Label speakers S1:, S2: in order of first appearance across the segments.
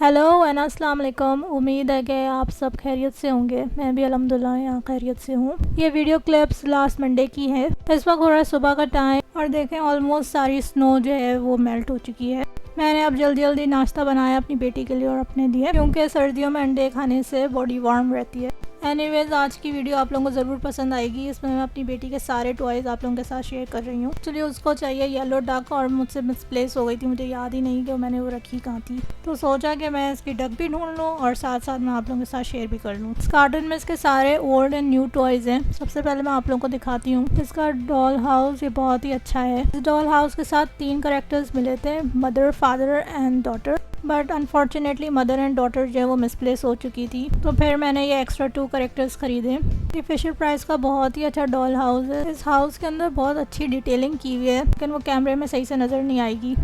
S1: Hello and अस्सलाम वालेकुम। उम्मीद है कि आप सब खैरियत से होंगे। मैं भी अल्हम्दुलिल्लाह यहाँ खैरियत से हूँ। ये वीडियो क्लिप्स लास्ट मंडे की है। इस वक्त हो रहा है सुबह का टाइम और देखें ऑलमोस्ट सारी स्नो जो है वो मेल्ट हो चुकी है। मैंने अब जल्दी जल्दी नाश्ता बनाया अपनी बेटी के लिए और अपने लिए, क्योंकि सर्दियों में अंडे खाने से बॉडी वार्म रहती है। एनीवेज, आज की वीडियो आप लोगों को ज़रूर पसंद आएगी। इसमें मैं अपनी बेटी के सारे टॉयज़ आप लोगों के साथ शेयर कर रही हूँ। चलिए, उसको चाहिए येलो डक और मुझसे मिसप्लेस हो गई थी, मुझे याद ही नहीं कि मैंने वो रखी कहाँ थी। तो सोचा कि मैं इसकी डक भी ढूंढ लूँ और साथ साथ मैं आप लोगों के साथ शेयर भी कर लूँ। इस कार्टन में इसके सारे ओल्ड एंड न्यू टॉयज़ हैं। सबसे पहले मैं आप लोगों को दिखाती हूँ इसका डॉल हाउस। ये बहुत ही अच्छा है। इस डॉल हाउस के साथ 3 करेक्टर्स मिले थे, mother, father and daughter. But unfortunately mother and daughter जो है वो मिसप्लेस हो चुकी थी, तो फिर मैंने ये एक्स्ट्रा 2 करेक्टर्स खरीदे। ये फिशर प्राइस का बहुत ही अच्छा डॉल हाउस है। इस हाउस के अंदर बहुत अच्छी डिटेलिंग की हुई है, लेकिन वो कैमरे में सही से नज़र नहीं आएगी।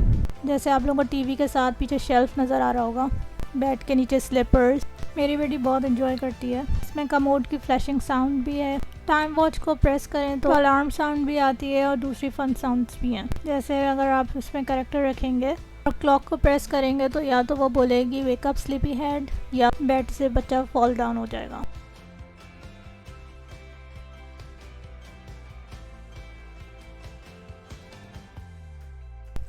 S1: जैसे आप लोगों को टीवी के साथ पीछे शेल्फ नज़र आ रहा होगा, बेड के नीचे स्लीपर्स। मेरी बेटी बहुत इंजॉय करती है। इसमें कमोड की फ्लैशिंग साउंड भी है। टाइम वॉच को प्रेस करें तो अलार्म साउंड भी आती है और दूसरी फन साउंड्स भी हैं। जैसे अगर आप इसमें करेक्टर रखेंगे और क्लॉक को प्रेस करेंगे तो या तो वो बोलेगी वेक अप स्लीपी हेड, या बेड से बच्चा फॉल डाउन हो जाएगा।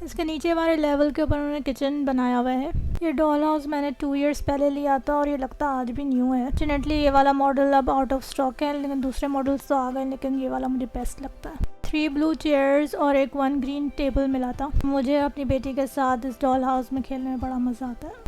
S1: इसके नीचे वाले लेवल के ऊपर उन्होंने किचन बनाया हुआ है। ये डॉल हाउस मैंने 2 इयर्स पहले लिया था और ये लगता आज भी न्यू है। फॉर्चुनेटली ये वाला मॉडल अब आउट ऑफ स्टॉक है, लेकिन दूसरे मॉडल्स तो आ गए, लेकिन ये वाला मुझे बेस्ट लगता है। 3 ब्लू चेयर्स और एक 1 ग्रीन टेबल मिला था। मुझे अपनी बेटी के साथ इस डॉल हाउस में खेलने में बड़ा मज़ा आता है।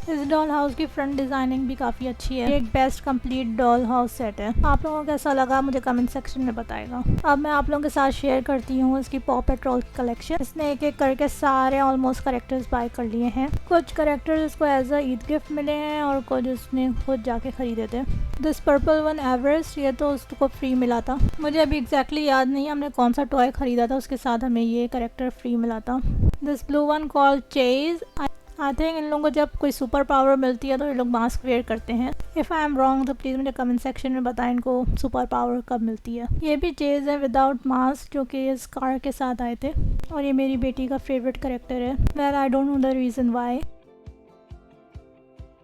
S1: इस डॉल हाउस की फ्रंट डिज़ाइनिंग भी काफ़ी अच्छी है। एक best complete doll house set है। आप लोगों को कैसा लगा मुझे कमेंट सेक्शन में बताएगा। अब मैं आप लोगों के साथ शेयर करती हूँ इसकी पॉ पेट्रोल कलेक्शन। इसने एक एक करके सारे ऑलमोस्ट करेक्टर्स बाय कर लिए हैं। कुछ करेक्टर्स इसको एज अ ईद गिफ्ट मिले हैं और कुछ उसने खुद जाके खरीदे थे। दिस पर्पल वन एवरेस्ट, ये तो उसको फ्री मिला था। मुझे अभी एग्जैक्टली याद नहीं हमने कौन सा टॉय खरीदा था, उसके साथ हमें ये करेक्टर फ्री मिला था। This blue one called chase. I think in लोगों को जब कोई सुपर पावर मिलती है तो ये लोग मास्क वेयर करते हैं। इफ़ आई एम रॉन्ग तो प्लीज़ मुझे कमेंट सेक्शन में बताएं इनको सुपर पावर कब मिलती है। ये भी चेज है विदाउट मास्क, जो कि इस कार के साथ आए थे, और ये मेरी बेटी का फेवरेट करेक्टर है। Well, I don't know the reason why.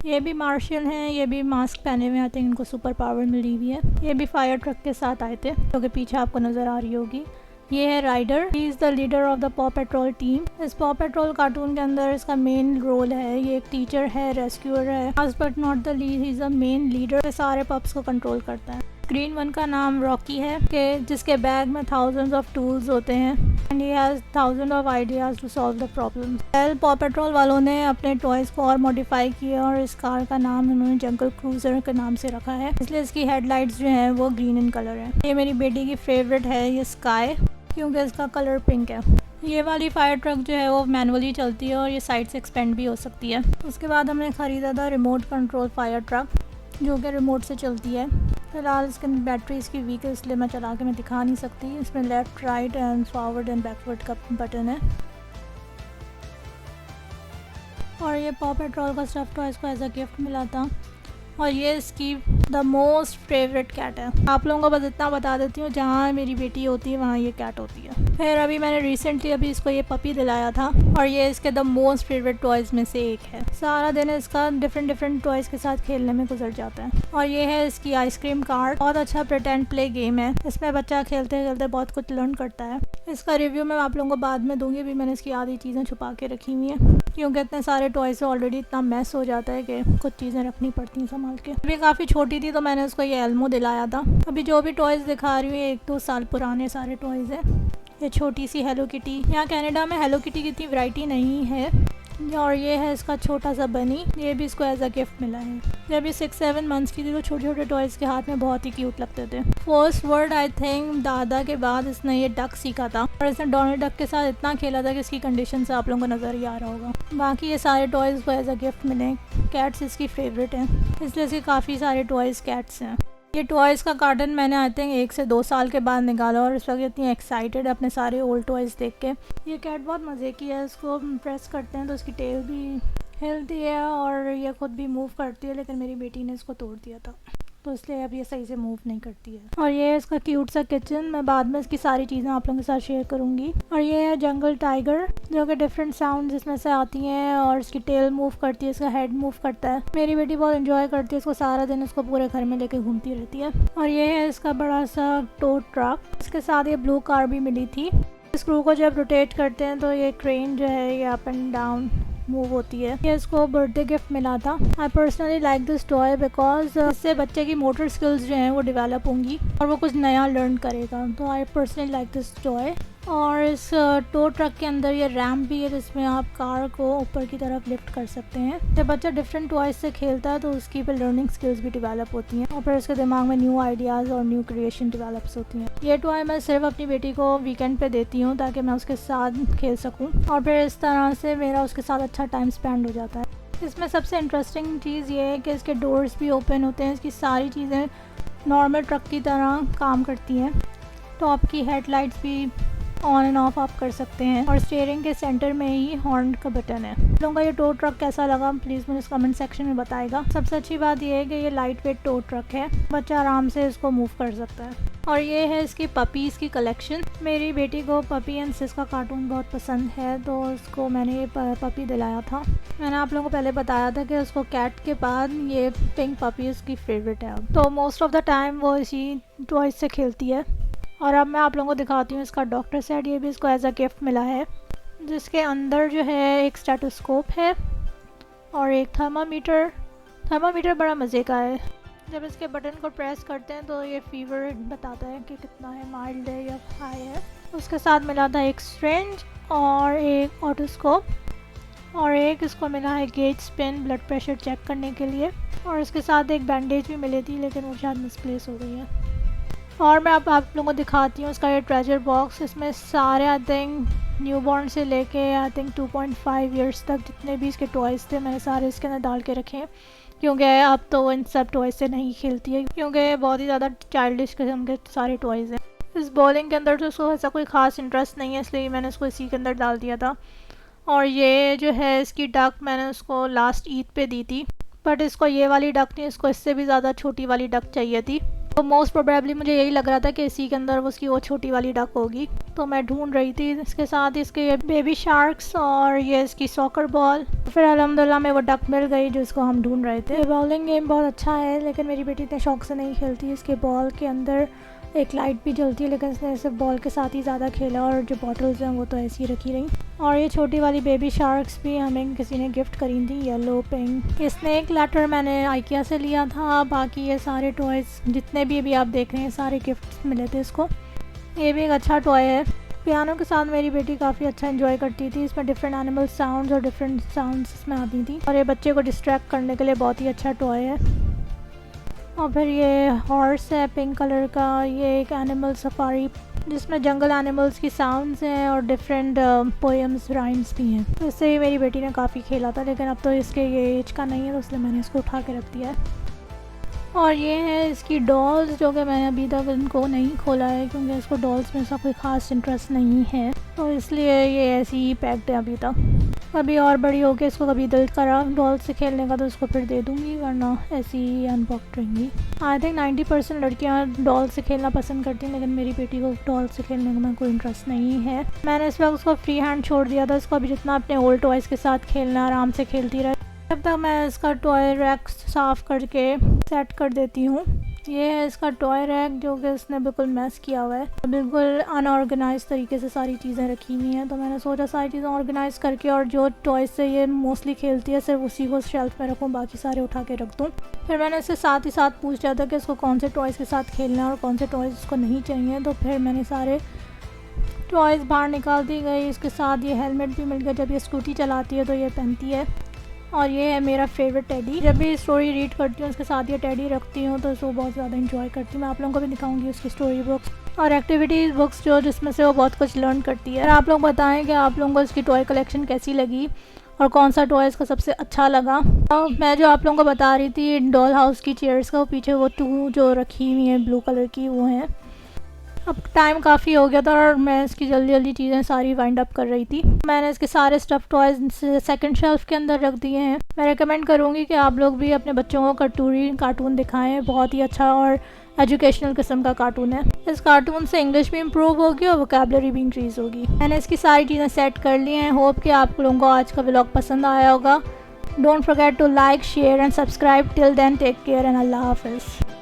S1: ये भी मार्शल हैं, ये भी मास्क पहने हुए। आई थिंक इनको सुपर पावर मिली हुई है। ये भी फायर ट्रक के साथ आए थे, जो कि पीछे आपको नज़र आ रही होगी। ये है rider. He is the leader of the Paw Patrol team. इस पॉ पेट्रोल कार्टून के अंदर इसका मेन रोल है। ये एक टीचर है, रेस्क्यूअर है। Last but not the least, he is the main leader. ये सारे पप्स को कंट्रोल करता है। ग्रीन वन का नाम रॉकी है, कि जिसके बैग में थाउजेंड्स ऑफ टूल्स होते हैं and he has thousand of ideas to solve the problem. Well, Paw Patrol वालों ने अपने टॉयज़ को और मॉडिफाई किया और इस कार का नाम उन्होंने जंगल क्रूजर के नाम से रखा है, इसलिए इसकी हेडलाइट्स जो हैं वो ग्रीन इन कलर है। ये मेरी बेटी की फेवरेट है, ये स्काई, क्योंकि इसका कलर पिंक है। ये वाली फायर ट्रक जो है वो मैनुअली चलती है और ये साइड से एक्सपेंड भी हो सकती है। उसके बाद हमने ख़रीदा था रिमोट कंट्रोल फायर ट्रक, जो कि रिमोट से चलती है। फिलहाल इसके बैटरी इसकी वीक है, इसलिए मैं चला के मैं दिखा नहीं सकती। इसमें left, right and forward and backward का बटन है। और ये पॉ पेट्रोल का स्टफ टॉय इसको एज अ गिफ्ट मिला था। और ये इसकी द मोस्ट फेवरेट कैट है। आप लोगों को बस इतना बता देती हूँ, जहाँ मेरी बेटी होती है वहाँ ये कैट होती है। फिर अभी मैंने रिसेंटली इसको ये पपी दिलाया था और ये इसके द मोस्ट फेवरेट टॉयज़ में से एक है। सारा दिन इसका डिफरेंट टॉयज़ के साथ खेलने में गुजर जाता है। और ये है इसकी आइसक्रीम कार्ट। बहुत अच्छा प्रिटेंड प्ले गेम है। इसमें बच्चा खेलते खेलते बहुत कुछ लर्न करता है। इसका रिव्यू मैं आप लोगों को बाद में दूंगी। अभी मैंने इसकी आधी चीज़ें छुपा के रखी हुई हैं, क्योंकि इतने सारे टॉय से ऑलरेडी इतना मैस हो जाता है कि कुछ चीज़ें रखनी पड़ती हैं संभाल के। अभी काफ़ी छोटी थी तो मैंने उसको ये एल्मो दिलाया था। अभी जो भी टॉयज़ दिखा रही हूँ 1-2 साल पुराने सारे टॉयज़ हैं। ये छोटी सी हेलो किटी। यहाँ कनाडा में हेलो किटी की इतनी वैरायटी नहीं है। और ये है इसका छोटा सा बनी, ये भी इसको एज अ गिफ्ट मिला है। जब ये 6-7 मंथ्स की थी तो छोटे छोटे टॉयज़ के हाथ में बहुत ही क्यूट लगते थे। फर्स्ट वर्ड आई थिंक दादा के बाद इसने ये डक सीखा था और इसने डोनाल्ड डक के साथ इतना खेला था कि इसकी कंडीशन से आप लोगों को नज़र ही आ रहा होगा। बाकी ये सारे टॉयज़ को एज अ गिफ्ट मिले। कैट्स इसकी फेवरेट हैं, इसलिए इसके काफ़ी सारे टॉयज़ कैट्स हैं। ये टॉयज़ का कार्टन मैंने आई थिंक 1 से 2 साल के बाद निकाला और इस वक्त इतनी एक्साइटेड है अपने सारे ओल्ड टॉयज़ देख के। ये कैट बहुत मज़े की है। इसको प्रेस करते हैं तो इसकी टेल भी हिलती है और ये खुद भी मूव करती है, लेकिन मेरी बेटी ने इसको तोड़ दिया था। तो इसलिए अब ये सही से मूव नहीं करती है। और ये है इसका क्यूट सा किचन। मैं बाद में इसकी सारी चीज़ें आप लोगों के साथ शेयर करूँगी। और ये है जंगल टाइगर, जो कि डिफरेंट साउंड इसमें से आती हैं और इसकी टेल मूव करती है, इसका हेड मूव करता है। मेरी बेटी बहुत इंजॉय करती है इसको, सारा दिन इसको पूरे घर में लेके घूमती रहती है। और ये है इसका बड़ा सा टो ट्रक, इसके साथ ये ब्लू कार भी मिली थी। स्क्रू को जब रोटेट करते हैं तो ये क्रेन जो है ये अप एंड डाउन मूव होती है। ये इसको बर्थडे गिफ्ट मिला था। I personally like this toy because इससे बच्चे की मोटर स्किल्स जो हैं वो डेवलप होंगी और वो कुछ नया लर्न करेगा। तो I personally like this toy. और इस टो ट्रक के अंदर ये रैम्प भी है जिसमें आप कार को ऊपर की तरफ लिफ्ट कर सकते हैं। जब बच्चा डिफरेंट टॉयज से खेलता है तो उसकी फिर लर्निंग स्किल्स भी डेवलप होती हैं और फिर उसके दिमाग में न्यू आइडियाज़ और न्यू क्रिएशन डेवलप्स होती हैं। ये टॉय मैं सिर्फ अपनी बेटी को वीकेंड पे देती हूँ ताकि मैं उसके साथ खेल सकूँ और फिर इस तरह से मेरा उसके साथ अच्छा टाइम स्पेंड हो जाता है। इसमें सबसे इंटरेस्टिंग चीज़ ये है कि इसके डोर्स भी ओपन होते हैं। इसकी सारी चीज़ें नॉर्मल ट्रक की तरह काम करती हैं। टॉप की हेडलाइट्स भी ऑन एंड ऑफ आप कर सकते हैं और स्टीयरिंग के सेंटर में ही हॉर्न का बटन है। आप लोगों का ये टो ट्रक कैसा लगा प्लीज़ मुझे कमेंट सेक्शन में बताएगा। सबसे अच्छी बात यह है कि ये लाइट वेट टो ट्रक है, बच्चा आराम से इसको मूव कर सकता है। और ये है इसकी पपीज़ की कलेक्शन। मेरी बेटी को पपी एंड सिस का कार्टून बहुत पसंद है तो उसको मैंने ये पपी दिलाया था। मैंने आप लोगों को पहले बताया था कि उसको कैट के बाद ये पिंक पपी उसकी फेवरेट है। तो मोस्ट ऑफ द टाइम वो इसी टॉयज से खेलती है। और अब मैं आप लोगों को दिखाती हूँ इसका डॉक्टर सेट। ये भी इसको एज अ गिफ्ट मिला है, जिसके अंदर जो है एक स्टेथोस्कोप है और एक थर्मामीटर। थर्मामीटर बड़ा मज़े का है। जब इसके बटन को प्रेस करते हैं तो ये फीवर बताता है कि कितना है, माइल्ड है या हाई है। उसके साथ मिला था एक सिरिंज और एक ऑटोस्कोप और एक इसको मिला है gauge spin blood pressure check करने के लिए। और इसके साथ एक बैंडेज भी मिली थी लेकिन वो शायद मिसप्लेस हो गई है। और मैं अब आप लोगों को दिखाती हूँ इसका ये ट्रेजर बॉक्स। इसमें सारे आई थिंक न्यूबॉर्न से लेके आई थिंक 2.5 इयर्स तक जितने भी इसके टॉयज़ थे मैंने सारे इसके अंदर डाल के रखे हैं, क्योंकि अब तो इन सब टॉयज़ से नहीं खेलती है क्योंकि बहुत ही ज़्यादा चाइल्डिश किस्म के सारे टॉयज़ हैं। इस बॉलिंग के अंदर तो उसको ऐसा कोई ख़ास इंटरेस्ट नहीं है, इसलिए मैंने उसको इसी के अंदर डाल दिया था। और ये जो है इसकी डक मैंने उसको लास्ट ईद पे दी थी, बट इसको ये वाली डक नहीं, इसको इससे भी ज़्यादा छोटी वाली डक चाहिए थी। तो मोस्ट प्रोबेबली मुझे यही लग रहा था कि इसी के अंदर उसकी वो छोटी वाली डक होगी, तो मैं ढूंढ रही थी। इसके साथ इसके बेबी शार्क्स और ये इसकी सॉकर बॉल। फिर अल्हम्दुलिल्लाह में वो डक मिल गई जो इसको हम ढूंढ रहे थे। बॉलिंग गेम बहुत अच्छा है लेकिन मेरी बेटी इतने शौक से नहीं खेलती। इसके बॉल के अंदर एक लाइट भी जलती है लेकिन इसने सिर्फ बॉल के साथ ही ज़्यादा खेला और जो बॉटल्स हैं वो तो ऐसी ही रखी रही। और ये छोटी वाली बेबी शार्क्स भी हमें किसी ने गिफ्ट करी थी, येलो पिंक। ये स्नेक लैटर मैंने आइकिया से लिया था। बाकी ये सारे टॉयज़ जितने भी आप देख रहे हैं सारे गिफ्ट्स मिले थे इसको। ये भी एक अच्छा टॉय है। पियानो के साथ मेरी बेटी काफ़ी अच्छा एंजॉय करती थी। इसमें डिफरेंट एनिमल साउंड्स और डिफरेंट साउंड्स इसमें आती थी और ये बच्चे को डिस्ट्रैक्ट करने के लिए बहुत ही अच्छा टॉय है। और फिर ये हॉर्स है पिंक कलर का। ये एक एनिमल सफारी जिसमें जंगल एनिमल्स की साउंड्स हैं और डिफरेंट पोएम्स राइम्स भी हैं। तो इससे ही मेरी बेटी ने काफ़ी खेला था लेकिन अब तो इसके ये एज का नहीं है तो इसलिए मैंने इसको उठा के रख दिया है। और ये है इसकी डॉल्स जो कि मैंने अभी तक इनको नहीं खोला है क्योंकि इसको डॉल्स में ऐसा कोई ख़ास इंटरेस्ट नहीं है, तो इसलिए ये ऐसी ही पैक्ड है अभी तक। कभी और बड़ी होके इसको कभी दिल करा डॉल से खेलने का तो इसको फिर दे दूँगी, वरना ऐसी ही अनबॉक्ड रहेंगी। आई थिंक 90% लड़कियाँ डॉल से खेलना पसंद करती हैं लेकिन मेरी बेटी को डॉल से खेलने में कोई इंटरेस्ट नहीं है। मैंने इस वक्त उसको फ्री हैंड छोड़ दिया था। इसको अभी जितना अपने ओल्ड टॉयज़ के साथ खेलना आराम से खेलती रहे। तब तक मैं इसका टॉय रैक साफ़ करके सेट कर देती हूँ। ये है इसका टॉय रैक जो कि इसने बिल्कुल मैस किया हुआ है, बिल्कुल अनऑर्गेनाइज तरीके से सारी चीज़ें रखी हुई हैं। तो मैंने सोचा सारी चीज़ें ऑर्गेनाइज करके और जो टॉयज़ से ये मोस्टली खेलती है सिर्फ उसी को शेल्फ में रखूँ, बाकी सारे उठा के रख दूँ। फिर मैंने इससे साथ ही साथ पूछ लिया था कि इसको कौन से टॉयज़ के साथ खेलना है और कौन से टॉयज़ इसको नहीं चाहिए। तो फिर मैंने सारे टॉयज़ बाहर निकाल दी गई। इसके साथ ये हेलमेट भी मिल गया, जब ये स्कूटी चलाती है तो ये पहनती है। और ये है मेरा फेवरेट टेडी। जब भी स्टोरी रीड करती हूँ उसके साथ ये टेडी रखती हूँ तो उसको बहुत ज़्यादा इंजॉय करती हूँ। मैं आप लोगों को भी दिखाऊंगी उसकी स्टोरी बुक्स और एक्टिविटीज़ बुक्स जिसमें से वो बहुत कुछ लर्न करती है। और आप लोग बताएं कि आप लोगों को इसकी टॉय कलेक्शन कैसी लगी और कौन सा टॉय इसका सबसे अच्छा लगा। तो मैं जो आप लोगों को बता रही थी डॉल हाउस की चेयर्स का, वो पीछे वो 2 जो रखी हुई हैं ब्लू कलर की वो हैं। अब टाइम काफ़ी हो गया था और मैं इसकी जल्दी जल्दी चीज़ें सारी वाइंड अप कर रही थी। मैंने इसके सारे स्टफ़ टॉयज़ सेकंड शेल्फ के अंदर रख दिए हैं। मैं रिकमेंड करूँगी कि आप लोग भी अपने बच्चों को कार्टून दिखाएं। बहुत ही अच्छा और एजुकेशनल किस्म का कार्टून है। इस कार्टून से इंग्लिश भी इम्प्रूव होगी और वोकेबलरी भी इंक्रीज़ होगी। मैंने इसकी सारी चीज़ें सेट कर ली हैं। होप कि आप लोगों को आज का व्लॉग पसंद आया होगा। Don't forget to like, share and subscribe. Till then take care and अल्लाह हाफिज़।